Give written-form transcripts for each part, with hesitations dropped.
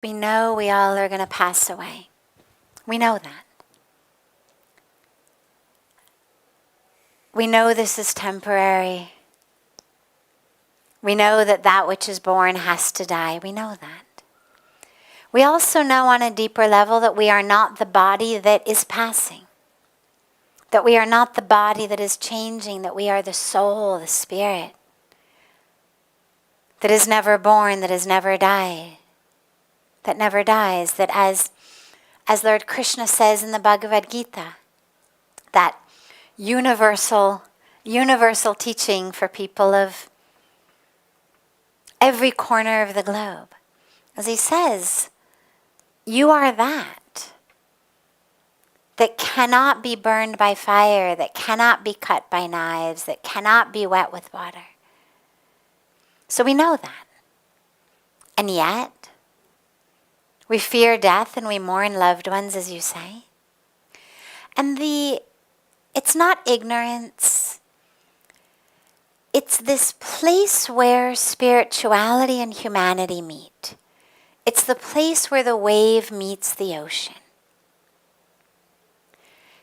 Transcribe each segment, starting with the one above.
We know we all are going to pass away. We know that. We know this is temporary. We know that that which is born has to die. We know that. We also know on a deeper level that we are not the body that is passing. That we are not the body that is changing. That we are the soul, the spirit. That is never born, that has never died. That never dies. That as Lord Krishna says in the Bhagavad Gita, that universal teaching for people of every corner of the globe. As he says, you are that cannot be burned by fire, that cannot be cut by knives, that cannot be wet with water. So we know that. And yet, we fear death and we mourn loved ones, as you say. And it's not ignorance. It's this place where spirituality and humanity meet. It's the place where the wave meets the ocean.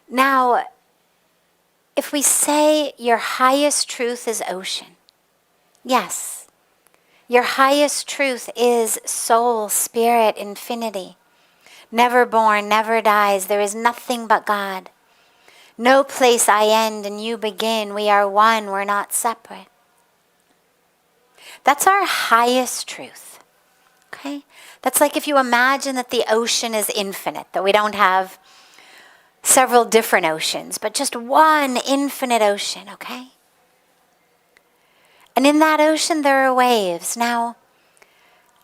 Now, if we say your highest truth is ocean, yes, your highest truth is soul, spirit, infinity. Never born, never dies. There is nothing but God. No place I end and you begin. We are one. We're not separate. That's our highest truth. Okay? That's like if you imagine that the ocean is infinite, that we don't have several different oceans, but just one infinite ocean, okay? And in that ocean there are waves. Now,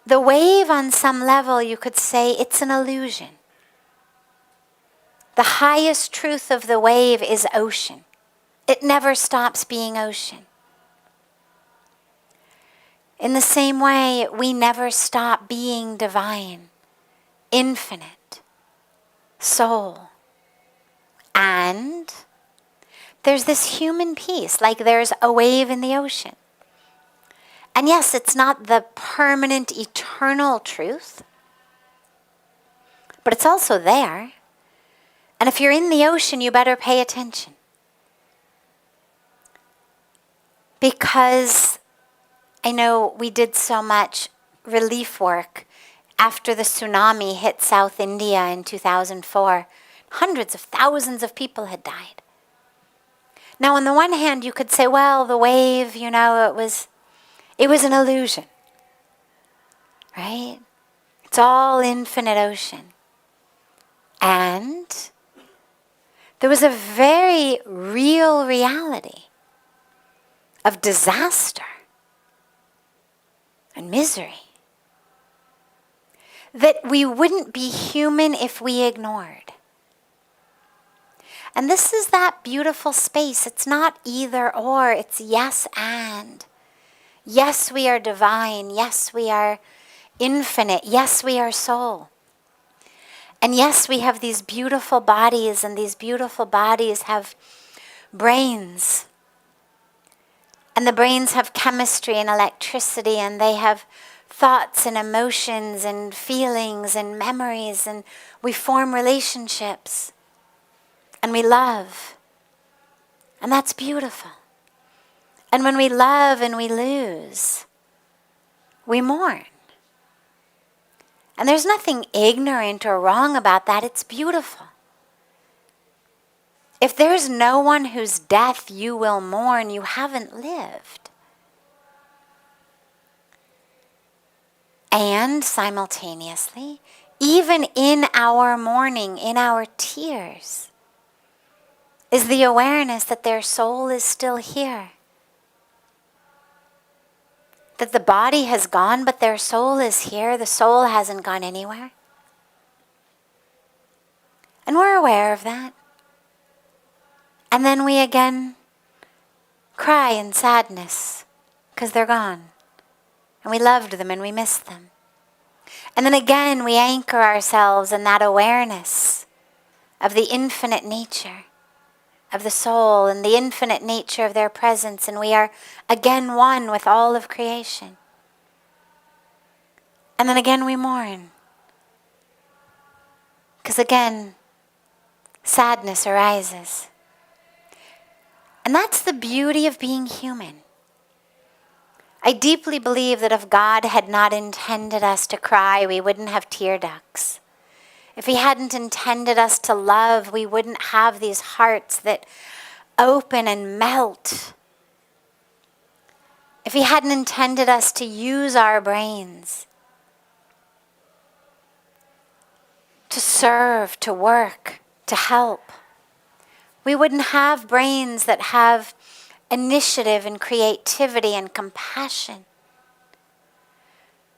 the wave on some level, you could say it's an illusion. The highest truth of the wave is ocean. It never stops being ocean. In the same way, we never stop being divine, infinite, soul. And there's this human piece, like there's a wave in the ocean. And yes, it's not the permanent, eternal truth, but it's also there. And if you're in the ocean, you better pay attention. Because I know we did so much relief work after the tsunami hit South India in 2004. Hundreds of thousands of people had died. Now, on the one hand, you could say, well, the wave, it was an illusion, right? It's all infinite ocean. And there was a very real reality of disaster and misery that we wouldn't be human if we ignored. And this is that beautiful space. It's not either or, it's yes and. Yes, we are divine. Yes, we are infinite. Yes, we are soul. And yes, we have these beautiful bodies, and these beautiful bodies have brains. And the brains have chemistry and electricity, and they have thoughts and emotions and feelings and memories, and we form relationships. And we love. And that's beautiful. And when we love and we lose, we mourn. And there's nothing ignorant or wrong about that. It's beautiful. If there's no one whose death you will mourn, you haven't lived. And simultaneously, even in our mourning, in our tears, is the awareness that their soul is still here. That the body has gone, but their soul is here. The soul hasn't gone anywhere. And we're aware of that. And then we again cry in sadness because they're gone. And we loved them and we missed them. And then again we anchor ourselves in that awareness of the infinite nature of the soul and the infinite nature of their presence, and we are again one with all of creation. And then again we mourn. Because again, sadness arises. And that's the beauty of being human. I deeply believe that if God had not intended us to cry, we wouldn't have tear ducts. If He hadn't intended us to love, we wouldn't have these hearts that open and melt. If He hadn't intended us to use our brains, to serve, to work, to help, we wouldn't have brains that have initiative and creativity and compassion.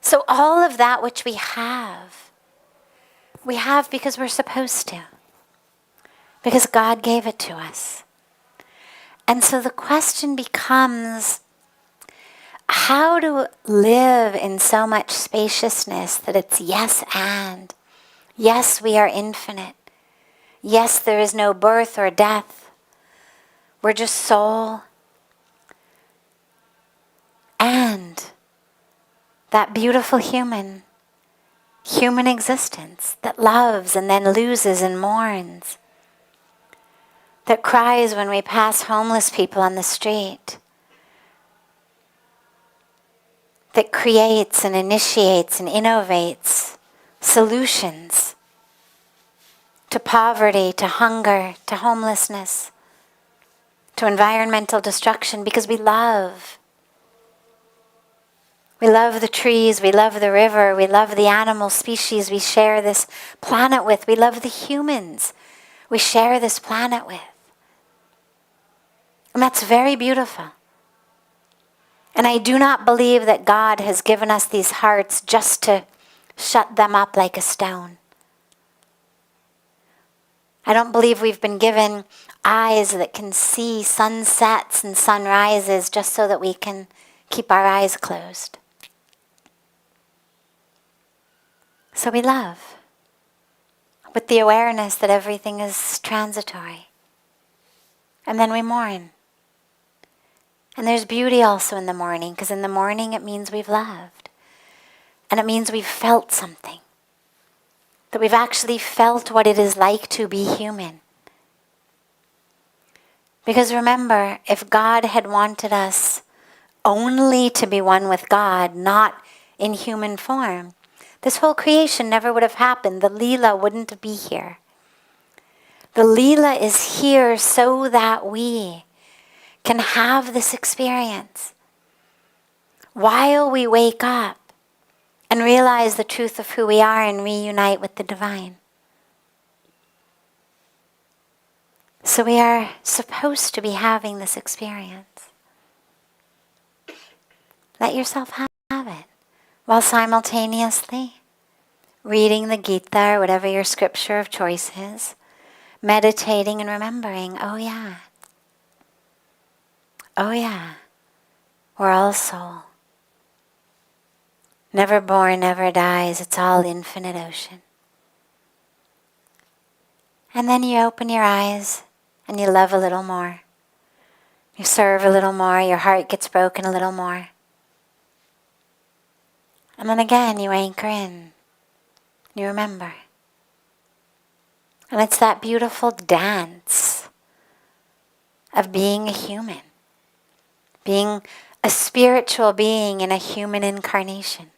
So all of that which we have because we're supposed to. Because God gave it to us. And so the question becomes, how to live in so much spaciousness that it's yes and. Yes, we are infinite. Yes, there is no birth or death. We're just soul. And that beautiful human existence that loves and then loses and mourns, that cries when we pass homeless people on the street, that creates and initiates and innovates solutions to poverty, to hunger, to homelessness, to environmental destruction, because we love. We love the trees, we love the river, we love the animal species we share this planet with. We love the humans we share this planet with. And that's very beautiful. And I do not believe that God has given us these hearts just to shut them up like a stone. I don't believe we've been given eyes that can see sunsets and sunrises just so that we can keep our eyes closed. So we love, with the awareness that everything is transitory. And then we mourn. And there's beauty also in the mourning, because in the mourning it means we've loved. And it means we've felt something. That we've actually felt what it is like to be human. Because remember, if God had wanted us only to be one with God, not in human form, this whole creation never would have happened. The Leela wouldn't be here. The Leela is here so that we can have this experience while we wake up and realize the truth of who we are and reunite with the divine. So we are supposed to be having this experience. Let yourself have it, while simultaneously reading the Gita or whatever your scripture of choice is, meditating and remembering, oh yeah, we're all soul. Never born, never dies, it's all infinite ocean. And then you open your eyes and you love a little more. You serve a little more, your heart gets broken a little more. And then again you anchor in, you remember. And it's that beautiful dance of being a human, being a spiritual being in a human incarnation.